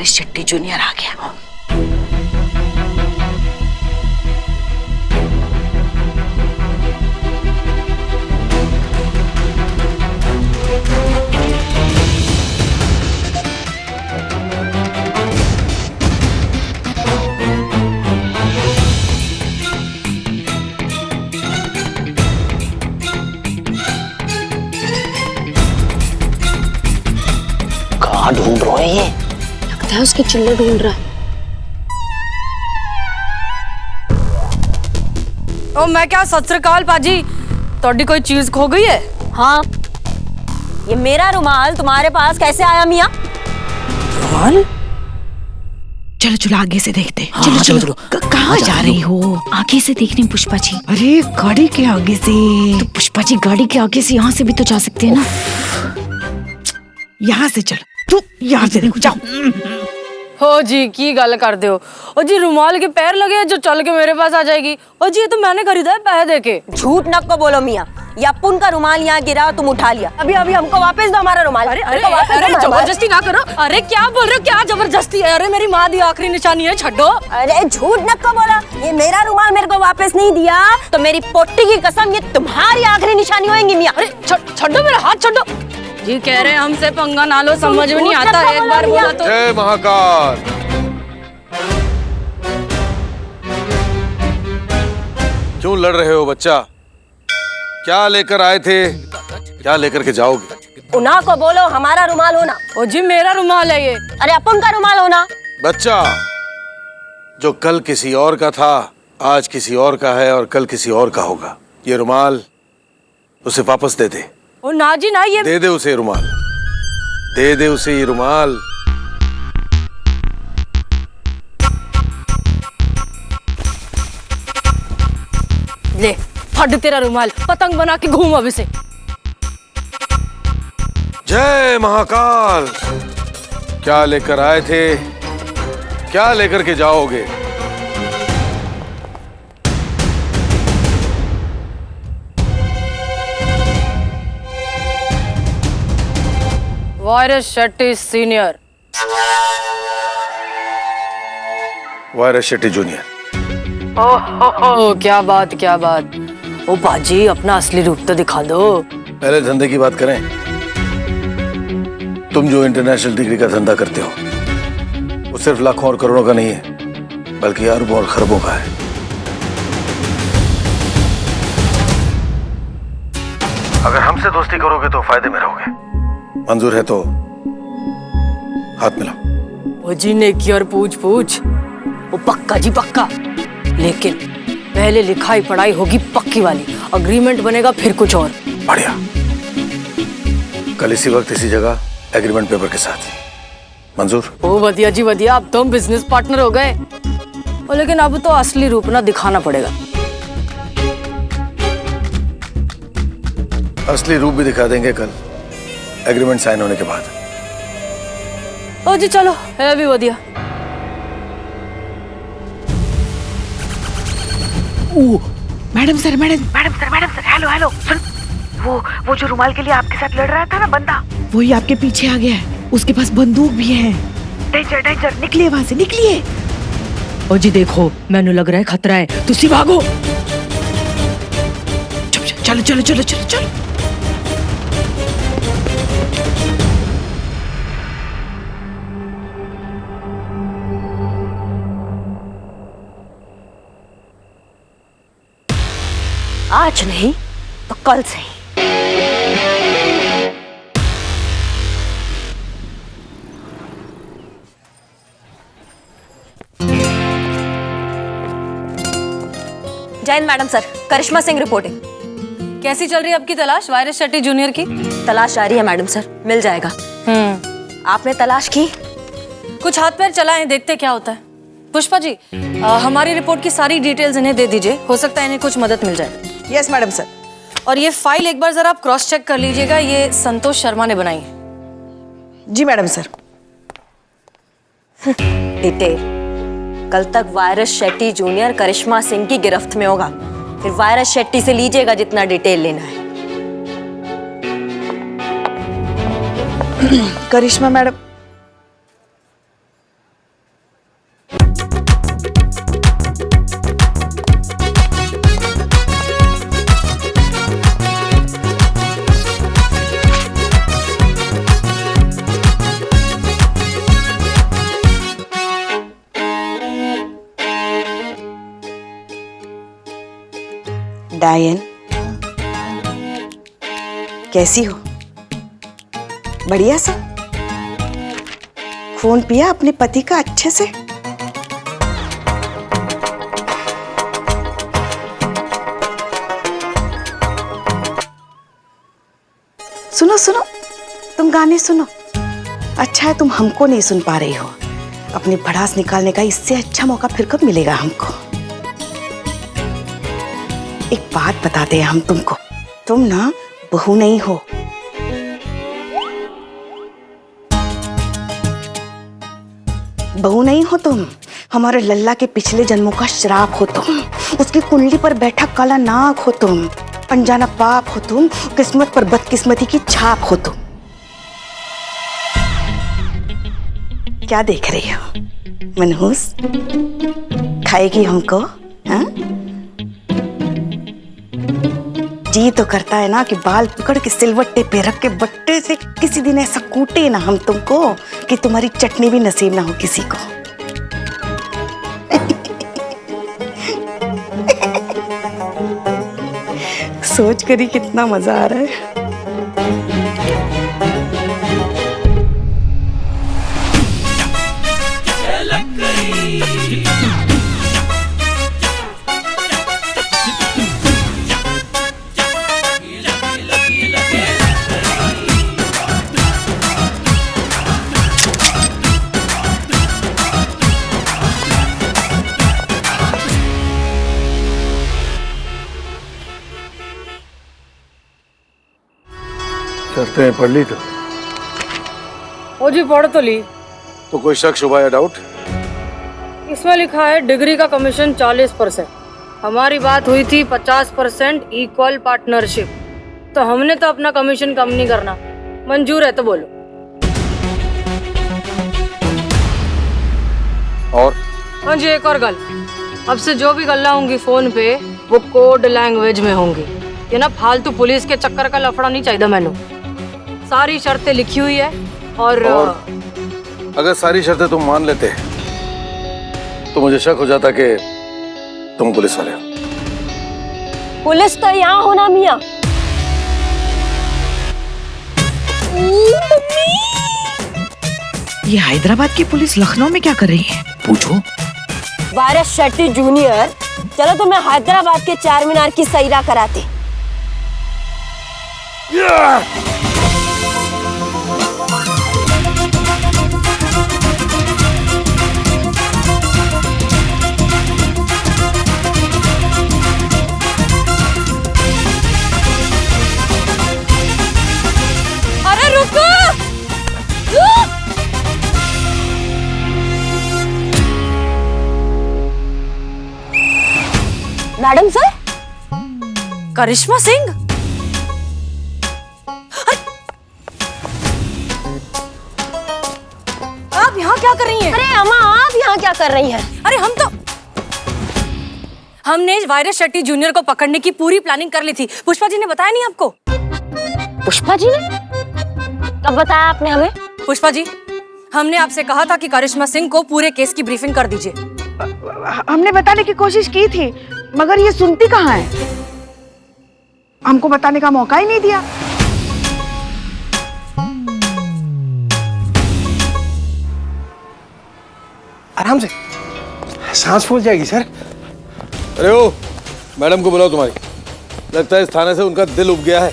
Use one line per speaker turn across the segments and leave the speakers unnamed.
वारिस Shetty junior आ गया।
कहाँ ढूंढ रहे हैं ये?
लगता है उसके चिल्ले ढूंढ रहा है।
ओ मैं क्या, सत श्री अकाल पाजी, तोड़ी कोई चीज खो गई है?
हाँ, ये मेरा रुमाल तुम्हारे पास कैसे आया मियाँ?
रुमाल?
चलो चलो आगे से देखते हैं।
हाँ,
चलो चलो कहाँ जा रही हो?
आगे से देखने पुष्पा जी।
अरे गाड़ी के आगे से।
तो पुष्पा जी गाड़ी के आगे से यहाँ से भी तो जा सकते हैं ना।
यहाँ से चलो, तू यहाँ से देखो, जाओ।
हो जी की गल कर दो। ओ जी रुमाल के पैर लगे हैं जो चल के मेरे पास आ जाएगी। ओ जी ये तो मैंने खरीदा है पैसे देके।
झूठ न को बोलो मियाँ, ये अपुन का रुमाल यहाँ गिरा तुम उठा लिया। अभी अभी हमको वापस दो हमारा रुमाल।
अरे अरे अरे जबरदस्ती ना करो। अरे क्या बोल रहे हो, क्या जबरदस्ती है? अरे मेरी माँ दी आखिरी निशानी है, छड्डो।
अरे झूठ न को बोला, ये मेरा रुमाल मेरे को वापस नहीं दिया तो मेरी पोटी की कसम ये तुम्हारी आखिरी निशानी होगी मियाँ।
अरे छड्डो मेरा हाथ, छड्डो। जी कह रहे हैं हमसे पंगा ना लो, समझ में नहीं आता, एक बार बोला तो।
जय महाकाल। क्यों लड़ रहे हो बच्चा? क्या लेकर आए थे, क्या लेकर के जाओगे?
उन्हा को बोलो हमारा रुमाल होना।
ओ जी मेरा रुमाल है ये।
अरे अपन का रुमाल होना।
बच्चा, जो कल किसी और का था आज किसी और का है और कल किसी और का होगा। ये रुमाल उसे वापस दे दे।
ओ ना जी ना, ये
दे दे उसे रुमाल, दे दे उसे ये रुमाल।
ले फट तेरा रुमाल, पतंग बना के घूम अब इसे।
जय महाकाल। क्या लेकर आए थे, क्या लेकर के जाओगे?
वारिस शेट्टी सीनियर।
वारिस शेट्टी जूनियर।
ओ क्या बात, क्या बात। ओ बाजी अपना असली रूप तो दिखा दो।
पहले धंधे की बात करें। तुम जो इंटरनेशनल डिग्री का धंधा करते हो वो सिर्फ लाखों और करोड़ों का नहीं है, बल्कि अरबों और खरबों का है। अगर हमसे दोस्ती करोगे तो फायदे में रहोगे। मंजूर है तो हाथ मिलाओ।
ओ जी नेकी और पूछ पूछ। ओ पक्का जी पक्का, लेकिन पहले लिखाई पढ़ाई होगी पक्की वाली, अग्रीमेंट बनेगा फिर कुछ और।
बढ़िया। कल इसी वक्त इसी जगह एग्रीमेंट पेपर के साथ। मंजूर?
ओ वधिया जी वधिया, अब तो हम बिजनेस पार्टनर हो गए। ओ लेकिन अब तो असली रूप ना दिखाना पड़ेगा।
असली रूप भी दिखा देंगे कल एग्रीमेंट साइन होने के बाद।
ओ जी चलो, है भी वधिया।
ओ मैडम सर, हेलो हेलो, सुन। वो जो रुमाल के लिए आपके साथ लड़ रहा था ना बंदा, वही आपके पीछे आ गया है। उसके पास बंदूक भी है। डेंजर डेंजर, निकलिए वहां से, निकलिए।
ओ जी देखो, मैंने लग रहा है खतरा है, तुसी भागो।
चलो चलो चलो चलो चलो।
आज नहीं तो कल सही। जय हिंद मैडम सर, करिश्मा सिंह रिपोर्टिंग।
कैसी चल रही है आपकी तलाश वारिस शेट्टी जूनियर की?
तलाश जारी है मैडम सर, मिल जाएगा। आपने तलाश की?
कुछ हाथ पैर चलाएं, देखते क्या होता है। पुष्पा जी, हमारी रिपोर्ट की सारी डिटेल्स इन्हें दे दीजिए, हो सकता है इन्हें कुछ मदद मिल जाए।
Yes madam sir.
और ये फाइल एक बार जरा आप क्रॉस चेक कर लीजिएगा, ये संतोष शर्मा ने बनाई है।
जी मैडम सर।
डिटेल कल तक वारिस शेट्टी जूनियर करिश्मा सिंह की गिरफ्त में होगा, फिर वारिस शेट्टी से लीजिएगा जितना डिटेल लेना है।
करिश्मा मैडम,
डायन, कैसी हो? बढ़िया सा? खून पिया अपने पति का अच्छे से? सुनो सुनो, तुम गाने सुनो। अच्छा है तुम हमको नहीं सुन पा रही हो। अपनी भड़ास निकालने का इससे अच्छा मौका फिर कब मिलेगा हमको। एक बात बताते हैं हम तुमको, तुम ना बहू नहीं हो। बहू नहीं हो तुम, हमारे लल्ला के पिछले जन्मों का श्राप हो तुम। उसकी कुंडली पर बैठा काला नाग हो तुम। अनजाना पाप हो तुम, किस्मत पर बदकिस्मती की छाप हो तुम। क्या देख रही हो मनहूस? खाएगी हमको? हाँ? जी तो करता है ना कि बाल पकड़ के सिलवट्टे पे रख के बट्टे से किसी दिन ऐसा कूटे ना हम तुमको कि तुम्हारी चटनी भी नसीब ना हो किसी को। सोच कर ही कितना मजा आ रहा है।
शर्तें हैं, पढ़ ली तो?
ओ जी पढ़ तो ली।
तो कोई शक शुबा या डाउट?
इसमें लिखा है डिग्री का कमीशन 40%। हमारी बात हुई थी 50% इक्वल पार्टनरशिप, तो हमने तो अपना कमीशन कम नहीं करना। मंजूर है तो बोलो।
और?
हाँ जी, एक और गल, अब से जो भी गल्ला होंगी फोन पे वो कोड लैंग्वेज में होंगी। ये ना फालतू पुलिस के चक्कर का लफड़ा नहीं चाहिए मैनू। सारी शर्तें लिखी हुई है और
अगर सारी शर्तें तुम मान लेते तो मुझे शक हो जाता कि तुम पुलिस वाले हो।
पुलिस तो यहाँ होना मियाँ।
ये हैदराबाद की पुलिस लखनऊ में क्या कर रही है?
पूछो।
वायरस शेट्टी जूनियर, चलो तुम्हें हैदराबाद के चार मीनार की सैरा कराते। अरे रुको! मैडम सर, करिश्मा सिंह, आप यहाँ क्या कर रही हैं? अरे अम्मा, आप यहाँ क्या कर रही हैं? अरे हमने वायरस शेट्टी जूनियर को पकड़ने की पूरी प्लानिंग कर ली थी। पुष्पा जी ने बताया नहीं आपको? पुष्पा जी ने कब बताया आपने हमें? पुष्पा जी, हमने आपसे कहा था कि करिश्मा सिंह को पूरे केस की ब्रीफिंग कर दीजिए।
हमने बताने की कोशिश की थी, मगर ये सुनती कहाँ है? हमको बताने का मौका ही नहीं दिया।
आराम से, सांस फूल जाएगी सर।
अरे ओ, मैडम को बुलाओ। तुम्हारी लगता है इस थाने से उनका दिल उब गया है,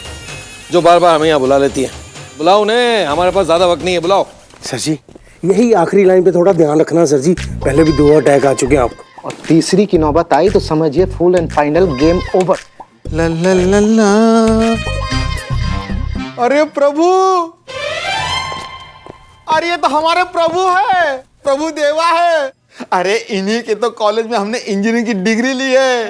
जो बार बार हमें यहाँ बुला लेती है। बुलाओ उन्हें, हमारे पास ज्यादा वक्त नहीं है। बुलाओ।
सर जी, यही आखिरी लाइन पे थोड़ा ध्यान रखना सर जी, पहले भी 2 अटैक आ चुके हैं आपको।
और तीसरी की नौबत आई तो समझिए full and final game over.
ला ला ला ला।
अरे प्रभु, अरे ये तो हमारे प्रभु है, प्रभु देवा है। अरे इन्हीं के तो कॉलेज में हमने इंजीनियरिंग की डिग्री ली है।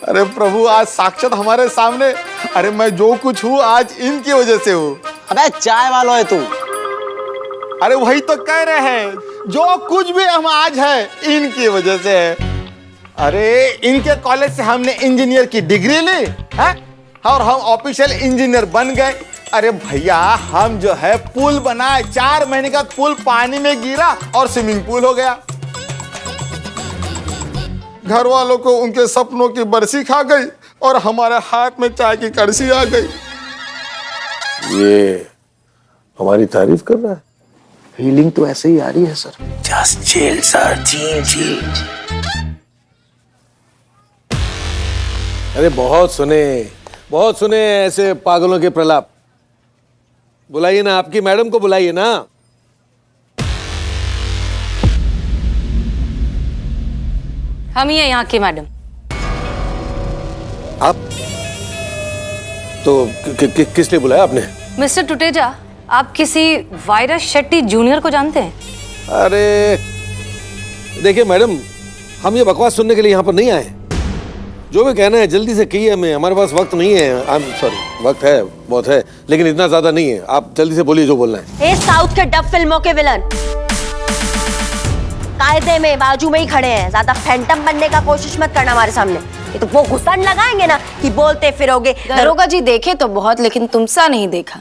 अरे प्रभु, आज साक्षात हमारे सामने। अरे मैं जो कुछ हूँ आज इनकी वजह से हूँ।
अबे चाय वाला है तू।
अरे वही तो कह रहे हैं, जो कुछ भी हम आज है इनकी वजह से है। अरे इनके कॉलेज से हमने इंजीनियर की डिग्री ली है और हम ऑफिशियल इंजीनियर बन गए। अरे भैया, हम जो है पुल बनाए, 4 महीने का पुल पानी में गिरा और स्विमिंग पूल हो गया। घर वालों को उनके सपनों की बरसी खा गई और हमारे हाथ में चाय की कड़छी आ गई।
ये हमारी तारीफ कर रहा है।
फीलिंग तो ऐसे ही आ रही है sir.
Just chill sir, chill chill. अरे बहुत सुने ऐसे पागलों के प्रलाप। बुलाइए ना, आपकी मैडम को बुलाइए ना।
हम ही हैं यहाँ की मैडम।
आप तो किस लिए बुलाया आपने?
मिस्टर टुटेजा, आप किसी वायरस शेट्टी जूनियर को जानते हैं?
अरे देखिए मैडम, हम ये बकवास सुनने के लिए यहाँ पर नहीं आए। जो भी कहना है जल्दी से कहिए हमें, हमारे पास वक्त नहीं है। आई एम सॉरी, वक्त है, बहुत है, लेकिन इतना ज्यादा नहीं है। आप जल्दी से बोलिए जो बोलना है।
ए साउथ के डब फिल्मों के विलन कायदे में बाजू में ही खड़े हैं। ज्यादा फैंटम बनने का कोशिश मत करना हमारे सामने। ये तो वो घुसन लगाएंगे ना कि बोलते फिरोगे।
दरोगा जी देखे तो बहुत, लेकिन तुमसा नहीं देखा।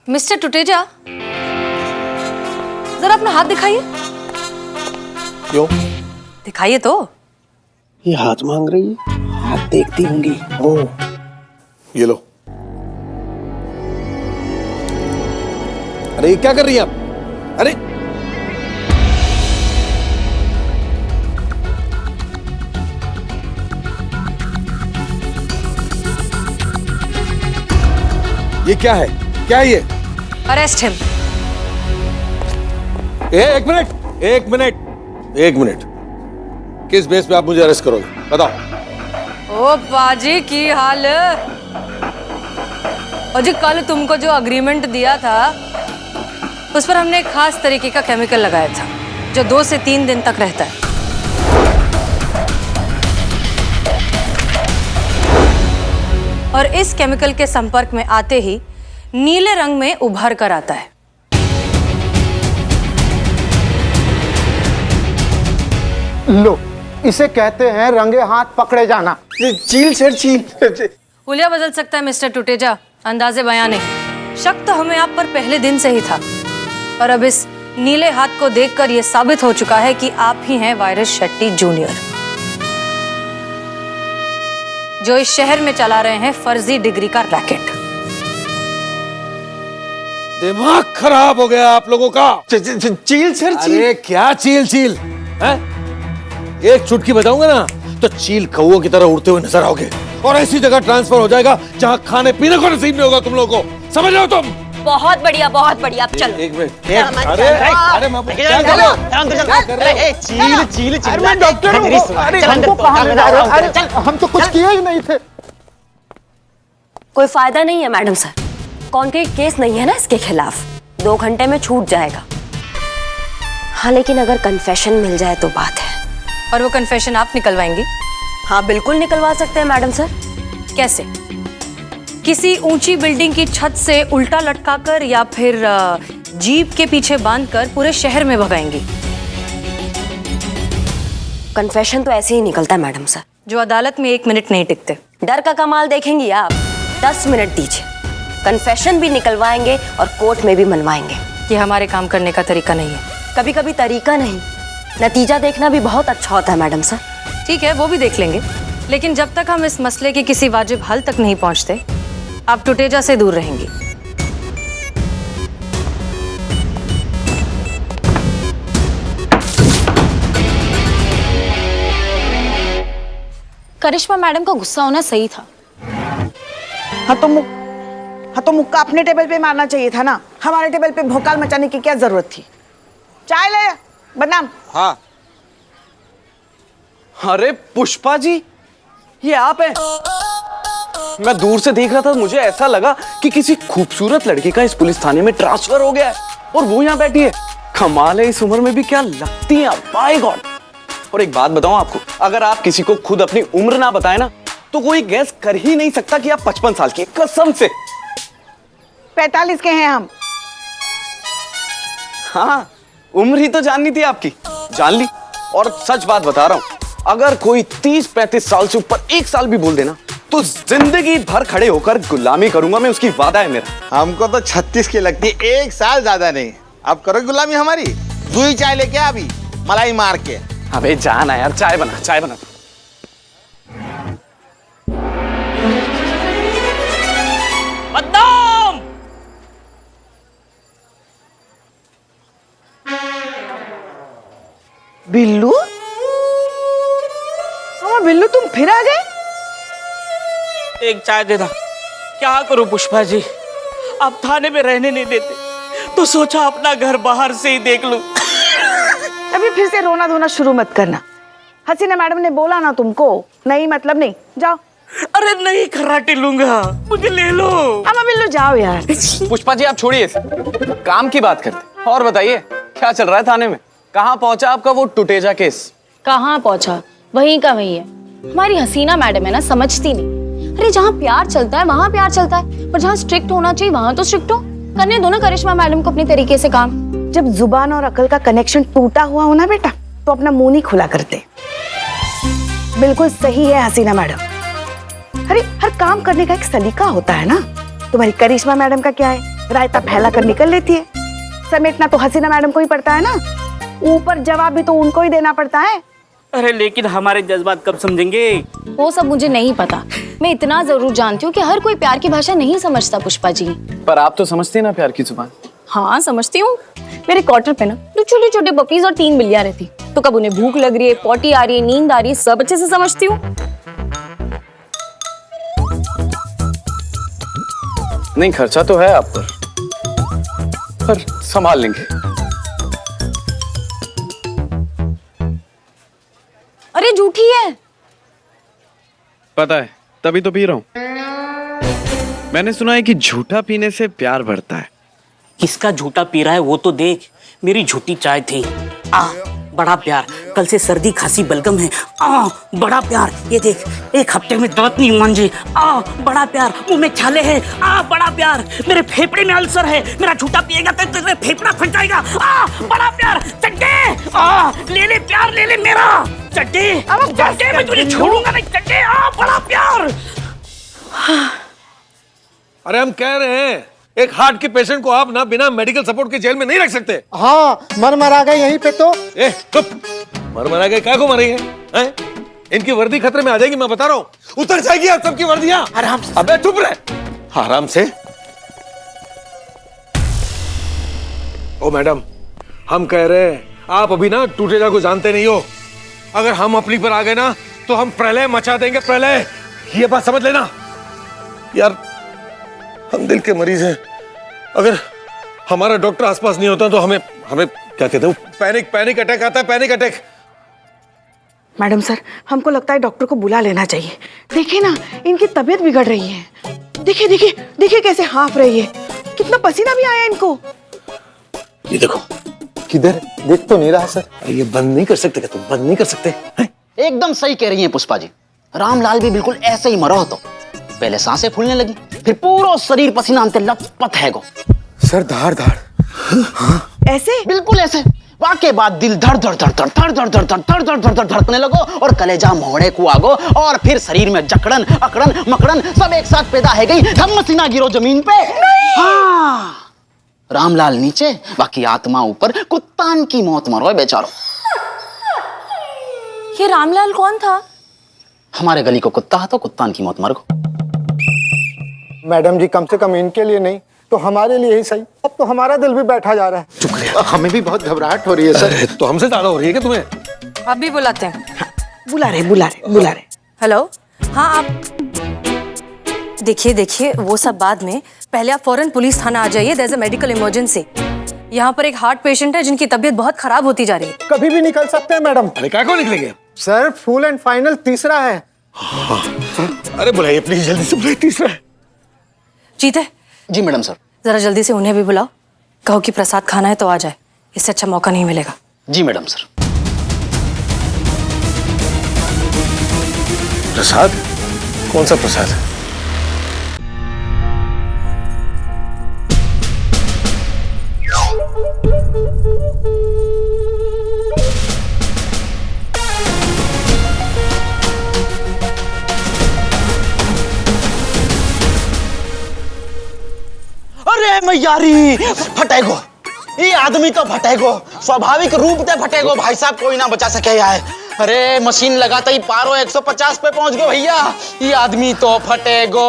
मिस्टर टुटेजा, जरा अपना हाथ दिखाइए।
क्यों?
दिखाइए तो।
ये हाथ मांग रही है, हाथ देखती होंगी। ओ,
ये लो। अरे ये क्या कर रही हैं आप? अरे ये क्या है? क्या है ये?
Arrest him.
एक मिनट। किस बेस पे आप मुझे अरेस्ट करोगे? बताओ।
ओ बाजी की हाल। और जी कल तुमको जो अग्रीमेंट दिया था उस पर हमने एक खास तरीके का केमिकल लगाया था जो 2 से 3 दिन तक रहता है। और इस केमिकल के संपर्क में आते ही नीले रंग में उभर कर आता है।
लो, इसे कहते हैं रंगे हाथ पकड़े जाना।
चील सर चील।
हुलिया बदल सकता है मिस्टर टुटेजा, अंदाजे बयां नहीं। शक तो हमें आप पर पहले दिन से ही था, और अब इस नीले हाथ को देखकर यह साबित हो चुका है कि आप ही हैं वायरस शेट्टी जूनियर, जो इस शहर में चला रहे हैं फर्जी डिग्री का रैकेट।
दिमाग खराब हो गया आप लोगों का।
चील सर चील।
अरे क्या चील है? एक चुटकी बजाऊंगा ना तो चील कौओं की तरह उड़ते हुए नजर आओगे, और ऐसी जगह ट्रांसफर हो जाएगा जहां खाने पीने को नसीब नहीं होगा तुम लोगों को। समझ रहे हो तुम?
बहुत बढ़िया अब चलो।
एक मिनट। अरे मैं क्या कर रहा हूं?
चील
अरे मैं डॉक्टर हूँ। अरे हमको कहाँ ले जा रहे हो? अरे हम तो कुछ किए ही नहीं थे।
कोई फायदा नहीं है मैडम सर, कॉन्क्रीट केस नहीं है ना इसके खिलाफ। 2 घंटे में छूट जाएगा। हाँ, लेकिन अगर कन्फेशन मिल जाए तो बात है।
और वो कन्फेशन आप निकलवाएंगी?
हाँ बिल्कुल निकलवा सकते हैं मैडम सर।
कैसे? किसी ऊंची बिल्डिंग की छत से उल्टा लटकाकर या फिर जीप के पीछे बांधकर पूरे शहर में भगाएंगी?
कन्फेशन तो ऐसे ही निकलता है मैडम सर,
जो अदालत में 1 मिनट नहीं टिकते।
डर का कमाल देखेंगी आप। 10 मिनट दीजिए, कन्फेशन भी निकलवाएंगे और कोर्ट में भी मनवाएंगे।
ये हमारे काम करने का तरीका नहीं है।
कभी कभी तरीका नहीं, नतीजा देखना भी बहुत अच्छा होता है मैडम सर।
ठीक है, वो भी देख लेंगे, लेकिन जब तक हम इस मसले के किसी वाजिब हल तक नहीं पहुंचते, आप टुटेजा से दूर रहेंगी।
करिश्मा मैडम का गुस्सा होना सही था।
हाँ तो मुक्का अपने टेबल पे मारना चाहिए था ना। हमारे टेबल पे भोकाल मचाने की क्या जरूरत थी? चाय ले बदनाम।
हाँ।
अरे पुष्पा जी, ये आप हैं? मैं दूर से देख रहा था, मुझे ऐसा लगा कि किसी खूबसूरत लड़की का इस पुलिस थाने में ट्रांसफर हो गया है और वो यहाँ बैठी है। कमाल है, इस उम्र में भी क्या लगती हैं आप, बाय गॉड। और एक बात बताऊं आपको, अगर आप किसी को खुद अपनी उम्र ना बताए ना तो कोई गैस कर ही नहीं सकता कि आप 55 साल की, कसम से।
45 के हैं हम।
हाँ, उम्र ही तो जाननी थी आपकी, जान ली। और सच बात बता रहा हूं, अगर कोई 30-35 साल से ऊपर 1 साल भी बोल देना तो जिंदगी भर खड़े होकर गुलामी करूंगा मैं, उसकी वादा है मेरा।
हमको तो 36 की लगती है, 1 साल ज्यादा नहीं। अब करो गुलामी हमारी। दूई चाय लेके अभी मलाई मार के।
अबे जाना यार, चाय बना, चाय बना।
बदनाम।
बिल्लू, हाँ बिल्लू तुम फिर आ गए।
एक चाय देना। क्या करूं पुष्पा जी, अब थाने में रहने नहीं देते, तो सोचा अपना घर बाहर से ही देख लूं।
अभी फिर से रोना धोना शुरू मत करना। हसीना मैडम ने बोला ना तुमको, नहीं मतलब नहीं, जाओ।
अरे नहीं, खर्राटे लूंगा, मुझे ले लो।
अब बिल्लू जाओ यार।
पुष्पा जी आप छोड़िए, काम की बात करते। और बताइए क्या चल रहा है थाने में? कहाँ पहुंचा आपका वो टुटेजा केस?
कहाँ पहुंचा, वहीं का वहीं है। हमारी हसीना मैडम है ना, समझती नहीं। अरे जहाँ प्यार चलता है वहाँ प्यार चलता है, पर जहाँ स्ट्रिक्ट होना चाहिए वहाँ तो स्ट्रिक्ट हो। करने दो ना करिश्मा मैडम को अपने तरीके से काम।
जब जुबान और अकल का कनेक्शन टूटा हुआ हो ना बेटा, तो अपना मुंह नहीं खुला करते। बिल्कुल सही है हसीना मैडम। अरे हर काम करने का एक सलीका होता है ना। तुम्हारी करिश्मा मैडम का क्या है, रायता फैला कर निकल लेती है। समेटना तो हसीना मैडम को ही पड़ता है ना, ऊपर जवाब भी तो उनको ही देना पड़ता है।
अरे लेकिन हमारे जज्बात कब समझेंगे?
वो सब मुझे नहीं पता। मैं इतना जरूर जानती हूँ कि हर कोई प्यार की भाषा नहीं समझता पुष्पा जी।
पर आप तो समझती ना प्यार की जुबान।
हाँ समझती हूँ। मेरे क्वार्टर पे ना दो छोटे छोटे पपीज और 3 बिल्लियां रहती, तो कब उन्हें भूख लग रही है, पॉटी आ रही है, नींद आ रही है, सब अच्छे से समझती हूँ।
नहीं खर्चा तो है आप पर संभाल लेंगे।
अरे झूठी है।
पता है, तभी तो पी रहा हूँ। मैंने सुना है कि झूठा पीने से प्यार बढ़ता है।
किसका झूठा पी रहा है वो तो देख। मेरी झूठी चाय थी। बड़ा प्यार। कल से सर्दी खांसी बलगम है। बड़ा प्यार। ये देख, एक हफ्ते में दांत नहीं मांजे। बड़ा प्यार। मुंह में छाले हैं। बड़ा प्यार। मेरे फेफड़े में अल्सर है। मेरा झूठा पिएगा तो तेरे फेफड़ा फट जाएगा। बड़ा प्यार। चड्डे ले ले प्यार, ले ले मेरा चड्डे। चड्डे मैं तुझे छोड़ूंगा नहीं चड्डे। बड़ा प्यार।
अरे हम कह रहे हैं, एक हार्ट के पेशेंट को आप ना बिना मेडिकल सपोर्ट के जेल में नहीं रख सकते।
हाँ, मर गए यहीं पे तो।
मर गए, क्या को मरेंगे? हैं? इनकी वर्दी खतरे में आ जाएगी, मैं बता रहा हूँ। उतर जाएगी आप सबकी वर्दियां।
आराम से।
अबे चुप रहे। आराम से। ओ मैडम, हम कह रहे हैं, आप अभी ना टूटेजा को जानते नहीं हो। अगर हम अपनी पर आ गए ना, तो हम प्रलय मचा देंगे, प्रलय। ये बात समझ लेना यार। हम दिल के मरीज हैं। अगर हमारा डॉक्टर आसपास नहीं होता तो हमें क्या कहते हैं, पैनिक अटैक आता है, पैनिक अटैक।
मैडम सर, हमको लगता है डॉक्टर को बुला लेना चाहिए। देखिए ना, इनकी तबीयत बिगड़ रही है। देखिए देखिए देखिए कैसे हाफ रही है, कितना पसीना भी आया इनको।
ये देखो।
किधर? देख तो नहीं रहा सर।
ये बंद नहीं कर सकते क्या तुम? बंद नहीं कर सकते?
एकदम सही कह रही हैं पुष्पा जी। रामलाल भी बिल्कुल ऐसे ही मरा हो। तो पहले सांसें फूलने लगी, फिर पूरा शरीर पसीना अंते लथपथ है गो।
सर धार
ऐसे?
बिल्कुल ऐसे। वाके बाद दिल धड़ धड़ धड़ धड़ धड़ धड़ धड़ धड़ धड़ धड़ धड़ धड़ धड़कने लगो और कलेजा मोहड़े को आगो और फिर शरीर में जकड़न अकड़न मकड़न सब एक साथ पैदा है गई। धम्म सीना गिरो जमीन पे। हाँ, रामलाल नीचे, बाकी आत्मा ऊपर। कुत्तान की मौत मरो बेचारो।
ये रामलाल कौन था?
हमारे गली को कुत्ता है तो कुत्तान की मौत मरो।
मैडम जी, कम से कम इनके लिए नहीं तो हमारे लिए ही सही। अब तो हमारा दिल भी बैठा जा रहा है।
चुप रहे।
हमें भी बहुत घबराहट हो रही है सर।
तो हमसे ज्यादा हो रही है क्या तुम्हें?
आप भी बुलाते हैं?
बुला रहे।
हेलो, हाँ आप देखिए वो सब बाद में, पहले आप फौरन पुलिस थाना आ जाइए। There is a medical emergency. यहाँ पर एक हार्ट पेशेंट है जिनकी तबीयत बहुत खराब होती जा रही है।
कभी भी निकल सकते हैं मैडम।
अरे क्या को निकलेंगे
सर? फुल एंड फाइनल तीसरा है।
अरे बुलाइए प्लीज, जल्दी से बुलाइए। तीसरा है।
जीते
जी मैडम सर।
जरा जल्दी से उन्हें भी बुलाओ। कहो कि प्रसाद खाना है तो आ जाए, इससे अच्छा मौका नहीं मिलेगा।
जी मैडम सर।
प्रसाद? कौन सा प्रसाद?
अरे मैयारी फटेगो। ये आदमी तो फटेगो, स्वाभाविक रूप से फटेगो भाई साहब, कोई ना बचा सके यार। अरे मशीन लगाता ही पारो 150 पे पहुंच गए भैया, ये आदमी तो फटेगो।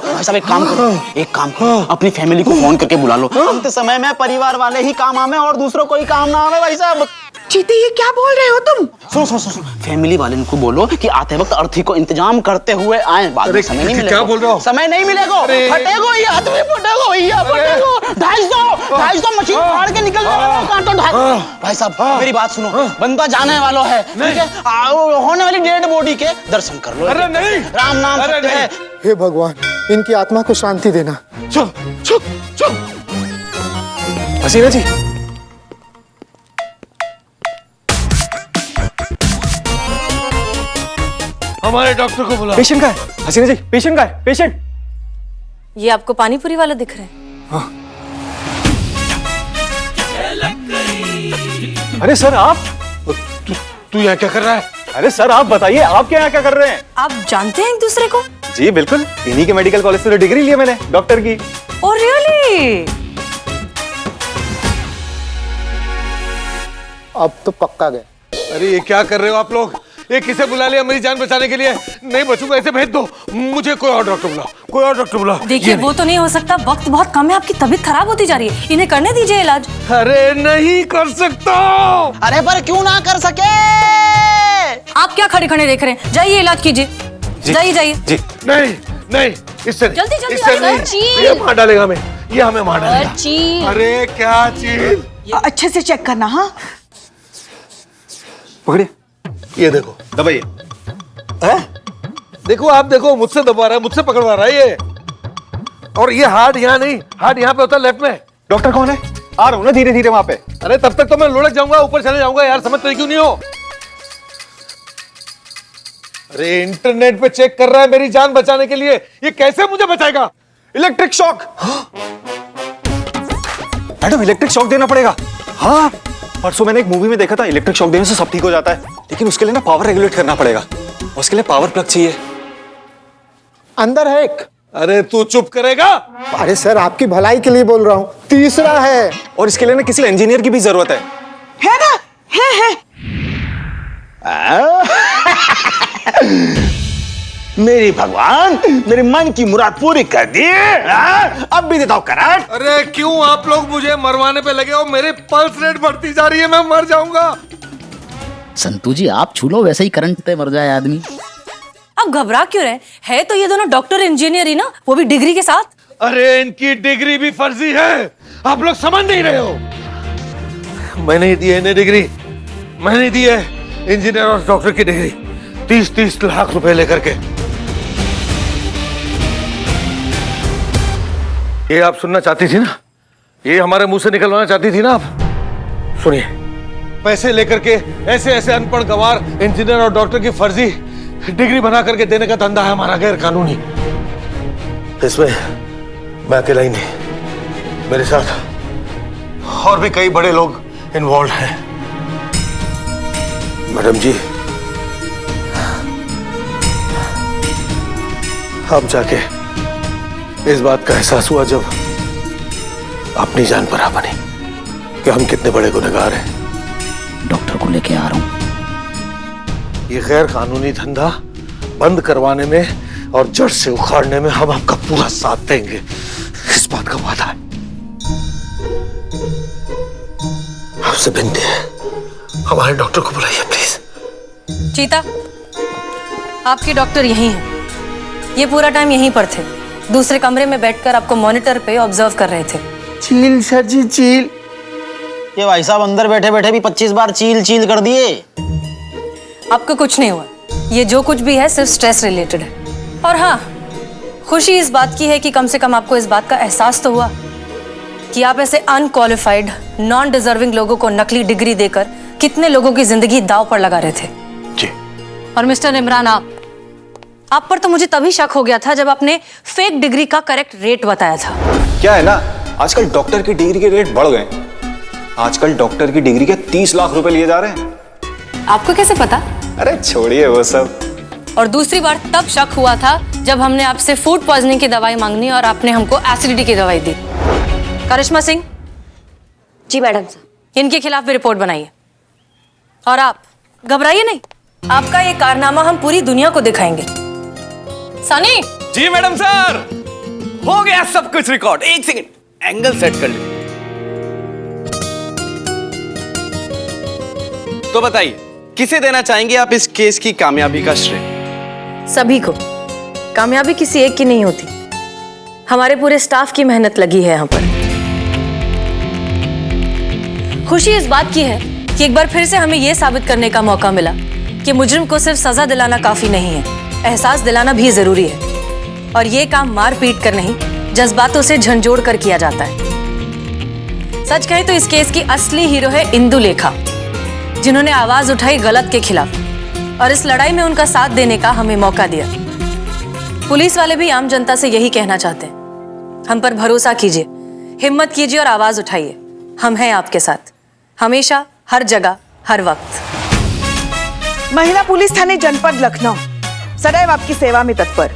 भाई साहब एक काम करो, अपनी फैमिली को फोन करके बुला लो। अंत समय में परिवार वाले ही काम आवे और दूसरों कोई काम ना आवे भाई साहब।
चीते, ये क्या बोल रहे हो तुम?
सुनो, फैमिली वाले को बोलो कि आते वक्त अर्थी को इंतजाम करते हुए आए, बाद में समय नहीं मिलेगा। क्या बोल रहे हो? समय नहीं मिलेगा, फटेगो ये आदमी, फटेगो भैया, फटेगो। 250 मशीन फाड़ के निकल जाएगा कांटो। भाई साहब मेरी बात सुनो, बंदा जाने वाला है, ठीक है? होने वाली डेड बॉडी के दर्शन कर लो।
अरे नहीं,
राम नाम सत्य है।
हे भगवान, इनकी आत्मा को शांति देना।
चुप। हसीना जी,
हमारे डॉक्टर को बुलाओ।
पेशेंट का है हसीना जी, पेशेंट का है, पेशेंट।
ये आपको पानी पूरी वाला दिख रहा है?
हाँ। अरे सर आप,
तू यहाँ क्या कर रहा है?
अरे सर आप बताइए, आप क्या यहाँ क्या कर रहे हैं?
आप जानते हैं एक दूसरे को?
जी बिल्कुल, इन्हीं के मेडिकल कॉलेज से तो डिग्री ली है मैंने डॉक्टर की।
Oh really?
अब तो पक्का गए।
अरे ये क्या कर रहे हो आप लोग? ये किसे बुला लिया मेरी जान बचाने के लिए? नहीं बचूंगा, ऐसे भेज दो मुझे। कोई और डॉक्टर बुलाओ, कोई और डॉक्टर बुलाओ।
देखिए वो तो नहीं हो सकता, वक्त बहुत कम है, आपकी तबीयत खराब होती जा रही है, इन्हें करने दीजिए इलाज।
अरे नहीं कर सकता।
अरे पर क्यों ना कर सके?
आप क्या खड़े खड़े देख रहे हैं? जाइए इलाज कीजिए, जाइए।
जी नहीं, इससे
जल्दी
इससे नहीं, ये मार डालेगा हमें, ये हमें मार डालेगा। अरे क्या चीज?
अच्छे से चेक करना। हाँ
पकड़िए,
ये देखो,
दबाइए।
देखो आप देखो, मुझसे दबा रहा है, मुझसे पकड़वा रहा है ये। और ये हार्ट यहाँ नहीं, हार्ट यहाँ पे होता है, लेफ्ट में।
डॉक्टर कौन है? आ रहा हूँ ना धीरे धीरे वहां पे।
अरे तब तक तो मैं लुढ़क जाऊंगा, ऊपर चले जाऊंगा यार, समझते क्यों नहीं हो? अरे इंटरनेट पे चेक कर रहा है मेरी जान बचाने के लिए, ये कैसे मुझे बचाएगा?
Electric shock. Madam electric shock देना पड़ेगा। हाँ, परसों मैंने एक मूवी में देखा था, इलेक्ट्रिक शॉक देने से सब ठीक हो जाता है, लेकिन उसके लिए ना पावर रेगुलेट करना पड़ेगा, उसके लिए पावर प्लग चाहिए।
अंदर है एक।
अरे तू चुप करेगा?
अरे सर आपकी भलाई के लिए बोल रहा हूँ, तीसरा है।
और इसके लिए ना किसी इंजीनियर की भी जरूरत है
ना? है।
मेरी भगवान, मेरे मन की मुराद पूरी कर दी। अब भी देता हूं करंट।
अरे क्यों आप लोग मुझे मरवाने पे लगे हो? मेरी पल्स रेट बढ़ती जा रही है, मैं मर जाऊंगा।
संतू जी आप छू लो, वैसे ही करंट पे मर जाए आदमी।
आप घबरा क्यों रहे हैं? तो ये दोनों डॉक्टर इंजीनियर ही ना, वो भी डिग्री के साथ।
अरे इनकी डिग्री भी फर्जी है, आप लोग समझ नहीं रहे हो। मैंने ही दी है इन्हें डिग्री, मैंने दी है इंजीनियर और डॉक्टर की डिग्री, 30-30 लाख रुपए लेकर के। ये आप सुनना चाहती थी ना? ये हमारे मुंह से निकलवाना चाहती थी ना आप? सुनिए, पैसे लेकर के ऐसे ऐसे अनपढ़ गवार इंजीनियर और डॉक्टर की फर्जी डिग्री बना करके देने का धंधा है हमारा, गैर कानूनी। इसमें मैं अकेला ही नहीं, मेरे साथ और भी कई बड़े लोग इन्वॉल्व हैं। मैडम जी, अब जाके इस बात का एहसास हुआ जब अपनी जान पर आ बनी कि हम कितने बड़े गुनहगार हैं।
डॉक्टर को लेके आ रहा हूं।
ये गैर कानूनी धंधा बंद करवाने में और जड़ से उखाड़ने में हम आपका पूरा साथ देंगे, इस बात का वादा है। आपसे विनती है, हमारे डॉक्टर को बुलाइए प्लीज।
चीता, आपके डॉक्टर यहीं हैं। ये पूरा टाइम यहीं पर थे, दूसरे कमरे में बैठकर आपको मॉनिटर पे ऑब्जर्व कर रहे थे।
चील सर जी चील। ये भाई साहब अंदर बैठे बैठे भी 25 बार चील चील कर दिए।
आपको कुछ नहीं हुआ, ये जो कुछ भी है सिर्फ स्ट्रेस रिलेटेड है। और हाँ, खुशी इस बात की है कि कम से कम आपको इस बात का एहसास तो हुआ कि आप ऐसे अनक्वालिफाइड नॉन डिजर्विंग लोगों को नकली डिग्री देकर कितने लोगों की जिंदगी दांव पर लगा रहे थे।
जी।
और मिस्टर इमरान, आप पर तो मुझे तभी शक हो गया था जब आपने फेक डिग्री का करेक्ट रेट बताया था।
क्या है ना, आजकल डॉक्टर की डिग्री के रेट बढ़ गए। आजकल डॉक्टर की डिग्री के 30 लाख रुपए लिए जा रहे हैं।
आपको कैसे पता?
अरे छोड़िए वो सब।
और दूसरी बार तब शक हुआ था जब हमने आपसे फूड पॉइजनिंग की दवाई मांगनी और आपने हमको एसिडिटी की दवाई दी। करिश्मा सिंह,
जी मैडम साहब।
इनके खिलाफ भी रिपोर्ट बनाइए। और आप घबराइए नहीं, आपका ये कारनामा हम पूरी दुनिया को दिखाएंगे। सनी।
जी मैडम सर, हो गया सब कुछ रिकॉर्ड। एक सेकंड, एंगल सेट कर ले। तो बताइए, किसे देना चाहेंगे आप इस केस की कामयाबी का श्रेय?
सभी को। कामयाबी किसी एक की नहीं होती, हमारे पूरे स्टाफ की मेहनत लगी है यहाँ पर। खुशी इस बात की है कि एक बार फिर से हमें यह साबित करने का मौका मिला कि मुजरिम को सिर्फ सजा दिलाना काफी नहीं है, एहसास दिलाना भी जरूरी है। और ये काम मार पीट कर नहीं, जज्बातों से झंझोड़ कर किया जाता है। सच कहें तो इस केस की असली हीरो है इंदुलेखा, जिन्होंने आवाज उठाई गलत के खिलाफ, और इस लड़ाई में उनका साथ देने का हमें मौका दिया। पुलिस वाले भी आम जनता से यही कहना चाहते हैं, हम पर भरोसा कीजिए, हिम्मत कीजिए और आवाज उठाइए। हम हैं आपके साथ, हमेशा, हर जगह, हर वक्त।
महिला पुलिस थाने जनपद लखनऊ सदैव आपकी सेवा में तत्पर।